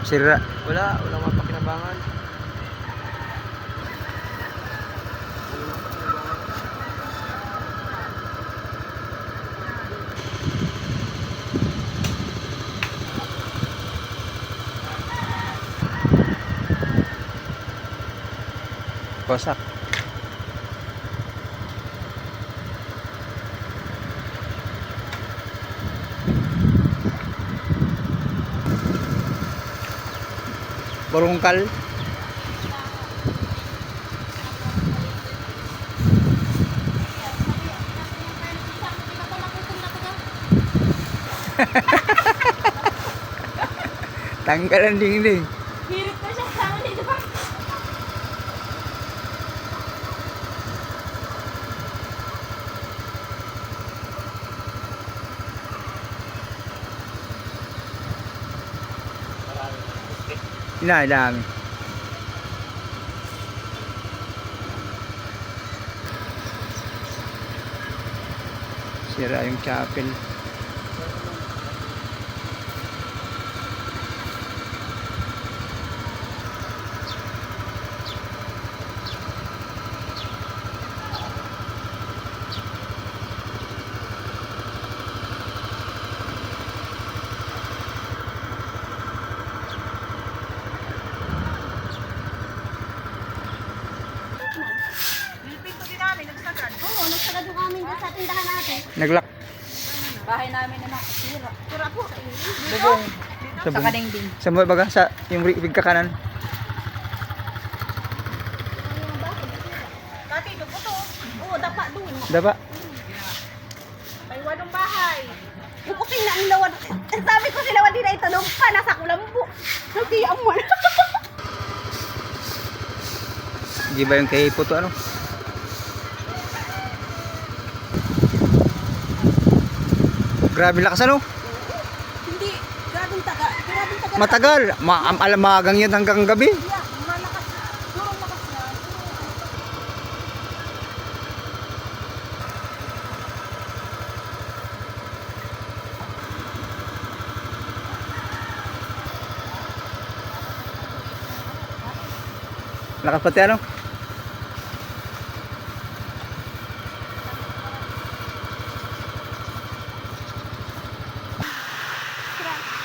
Sira. Wala mapakinabangan. Wasak. Barungkal. Tanggal ang dingding. Hirit na siya sa amin dito pa. Dami. Sira yung chapel. Pinto din namin, nagsagad. Oo, nagsagad yung amin dyan sa tindahan natin. Naglak. Bahay namin na nakasira. Sira po. Bubong. Sa kadingding. Sa mo baga sa yung bigka kanan. Dati, doon po to. Oo, dapa doon. Daba. May walong bahay. Yung kuting na ang lawan. Sabi ko sila wadi na itanong pa, nasa kulambo. Nagtiyam mo na. Di ba yung kay Puto ano? Grabe lakas ano? Hindi, grabing taga. Grabing taga. Matagal. Alamagang yun hanggang gabi. Yeah, malakas. Durong lakas na. Lakas pati ano?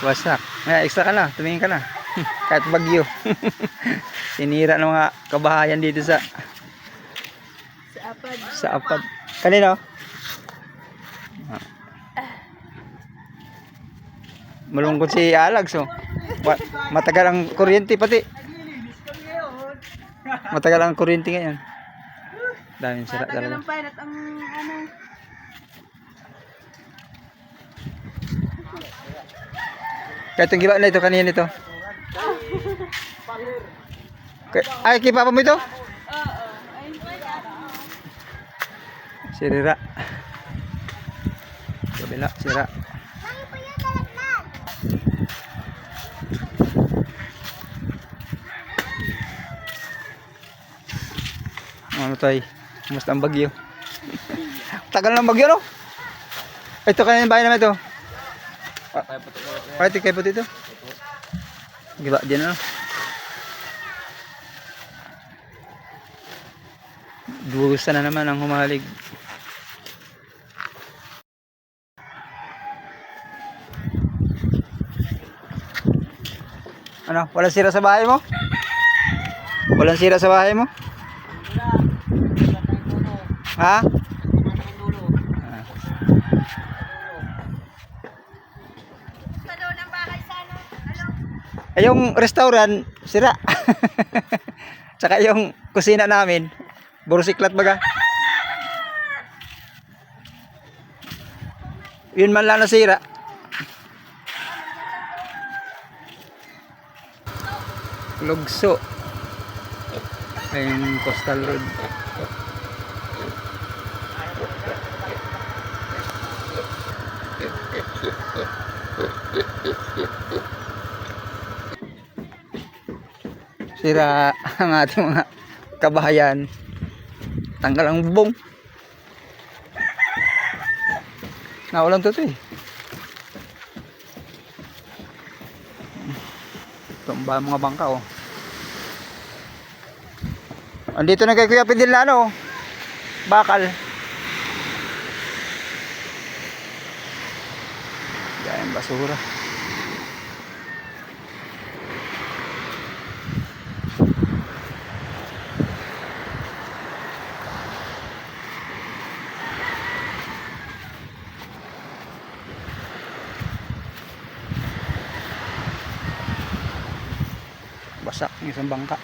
Wasak. May extra ka na. Tumingin ka na. Kahit bagyo. Sinira ng mga kabahayan dito sa Sa apad. sa apad. Kanino? Malungkot si Alex oh. Matagal ang kuryente pati. Matagal ang kuryente ngayon. Daming sira Matagal talaga. ang pain at ang ano. Kaya itong giba na ito kanina ito. Ay, kay papa mo ito? Oo. Sira. Kabila, sira. Ano tayo? Kumusta ang bagyo? Tagal ng bagyo no? Ito kanina yung bahay naman ito. Pati kayo puti ito. Giba dyan ano? Dugusta na naman ang humalig. Ano? Walang sira sa bahay mo? Walang sira sa bahay mo? Ha? Sa daw ng bahay sa ano? Ano? Ay, yung restaurant, sira. Tsaka yung kusina namin, burusiklat baga. Yun man lang nasira. Lugso. Ayun, coastal road. Sira ang ating mga kabahayan. Tanggal ang bubong. Naulan to eh. Tumba mga bangka oh. Andito na kay Kuya Pidil na ano. Bakal. Yan basura. Basak ng isang bangka.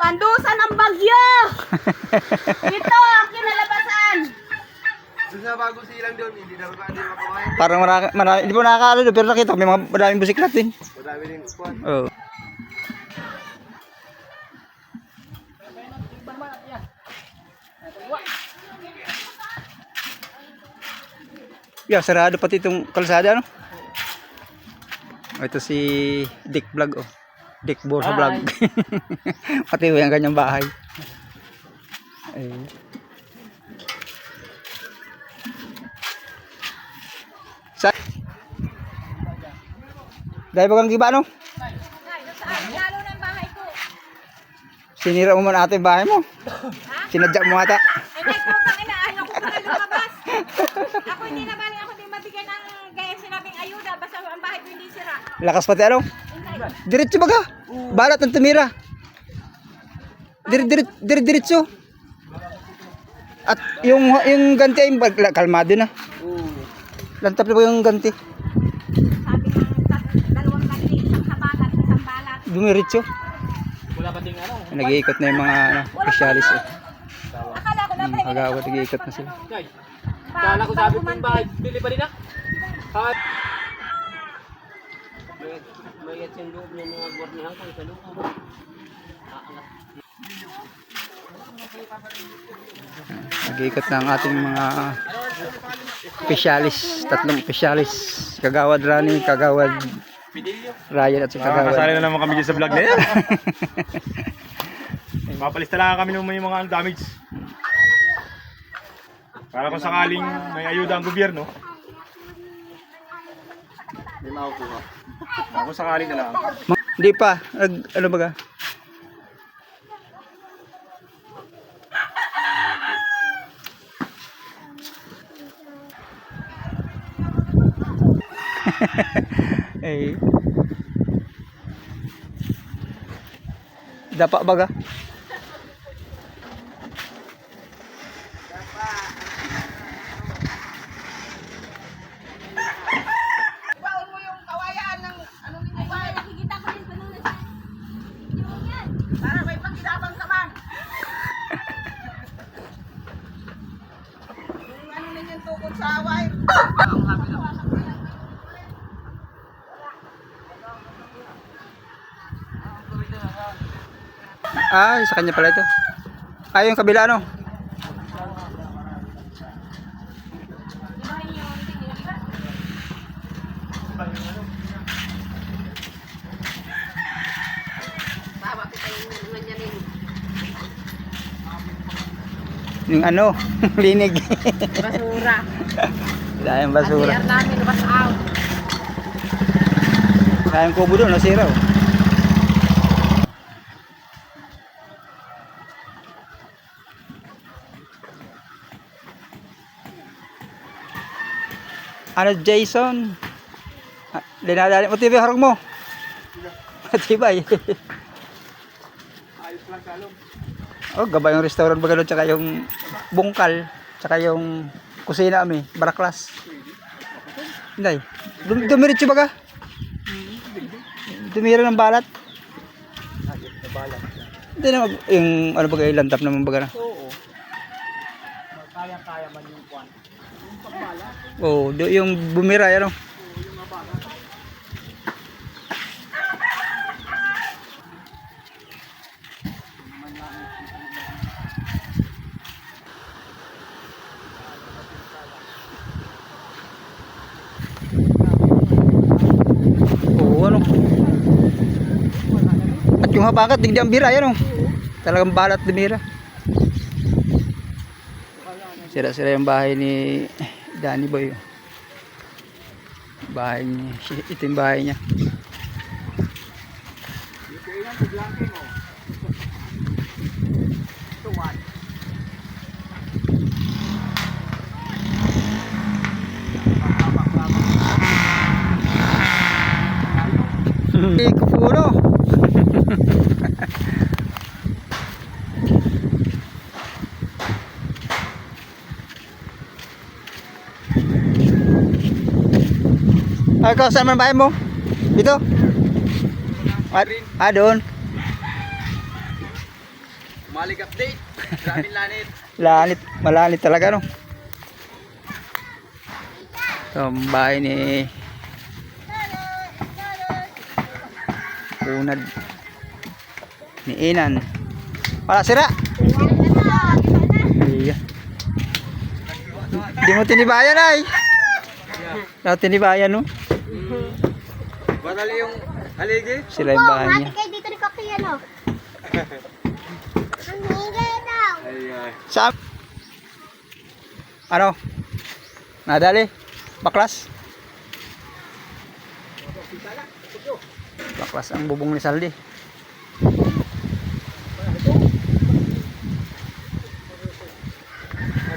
Andusan ang bagyo! Ito ang kinalabasan! Doon sa bagong silang doon, hindi na rin makawain. Parang marami, hindi po nakakalo doon, pero nakita ko may mga madaming busiklat din. Madami rin squad. Oh. Yeah, sarado pati itong kalsada, no? Ito si Dick Vlog, oh. Dick Borsa Vlog. Pati yung kanyang bahay. Ayun. Dahil bagang giba, no? Lalo ng bahay ko. Sinira mo man ata yung bahay mo. Sinadya mo ata. Ay, may putang inaahin ako pa lumabas. Ako hindi na bali, ako hindi mabigyan ng gaya sinabing ayuda. Basta ang bahay ko hindi sira. Lakas pati ano? Diretso baga. Balat ang tumira. Diretso. At yung ganti ay kalmado na. Lantap na ba yung ganti? Sabi ng dalawang ganti, isang sabagat, isang balat. Dumiretso. Wala pa ting ano. Nag-iikot na yung mga specialist. Eh. Akala ko na pala. Kagawad, nag-iikot na sila. Guys, kala ko sabi ko yung bahay, bili pa rin ah. Kahit mayat yung loob ng mga gwarnihan ko sa loob. Nag-iikot na ang ating mga specialist. Tatlong specialist. Kagawad Rani, Kagawad Ryan at si Kagawad. Kasali na naman kami dyan sa vlog na yan. Mapalista lang kami ng may mga damage. Para kung sakaling may ayuda ang gobyerno. May makukuha. Kung sakaling na lang. Hindi pa. Ano baga? Eh. Dapat baga? Ibaon mo yung kawayan ng ano nito bahay. Nakikita ko rin panunan sa yung yan. Para may pagkilabang ka man. Yung ano ninyong tukod sa away. Ah, sa kanya pala ito. Ah, yung kabila ano? Tama kita yung ganyan. Yung ano? Linig. Basura. Dahil basura. Ang namin was out. Kayang kubo doon, nasira oh. Ano Jason? Dinadali mo TV harog mo. Matibay. Ayos lang kalong. Oh, gabay yung restaurant baga doon, tsaka yung bungkal, tsaka yung kusina kami, baraklas. Hindi. Dumiritso baga? Dumira ng balat? Hindi na yung ano baga, yung lantap naman baga na. Oo. Kaya-kaya man yung kwan. Oh, yung bumira yan oh. Oh, ano? At yung Yung mga pangkat, hindi ang bira, yan oh. Talagang balat dumira. Sira-sira yung bahay ni Danny Boy. Oh. Bahay niya. Ito yung bahay niya. Kupuno. Ay, ikaw, saan man bahay mo? Dito? Doon. Malig update. Daming lanit. Lanit, malanit talaga, no? Ito, ang bahay ni Unad ni Inan. Wala, sira. Iya. Hindi mo tinibayan ay. Wala tinibayan, no? Badali yung haligi. Sila yung bahay niya. Kayo dito ni Kaki, ano? Ang hingay daw. Sa ano? Nadali? Baklas? Baklas ang bubong ni Saldi.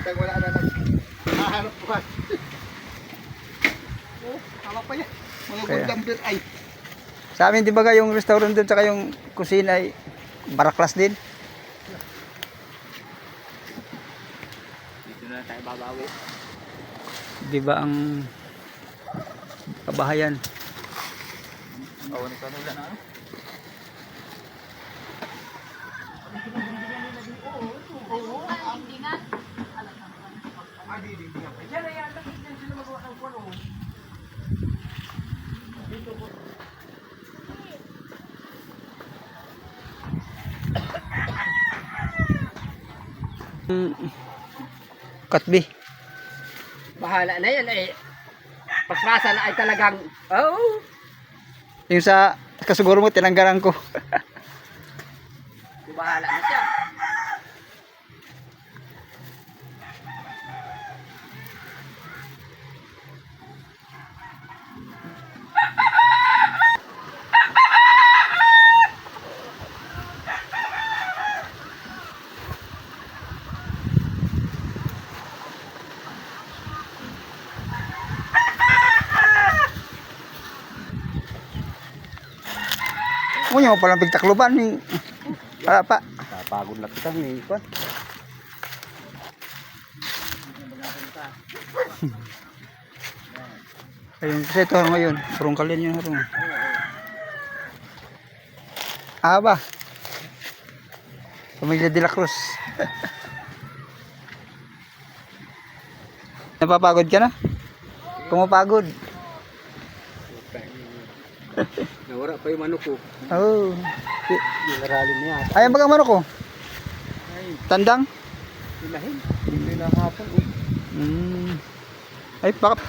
Wala na naghahanap ko. Tama pa yan. Mga Kaya. gundambir ay. Sa amin, di ba yung restaurant doon tsaka yung kusina ay baraklas din? Dito na tayo babawi. Di ba ang kabahayan? Awan ka nula na. Katbi. Bahala na yan eh. Pasmasa na ay talagang, oh. Yung sa kasiguro mo, tinanggalan ko. Bahala na siya. Kung yung palang pigtakluban, wala pa. Napagod na kita ni Kwan. Ayun, kasi ito ngayon, purong kalin yung harong. Ba? Pamilya de la Cruz. Napapagod ka na? Pumapagod. Nawara pa yung manok ko. Oh. Naralin niya. Ayan baga manok ko. Tandang? Ilahin. Hindi na hapon. Ay, baka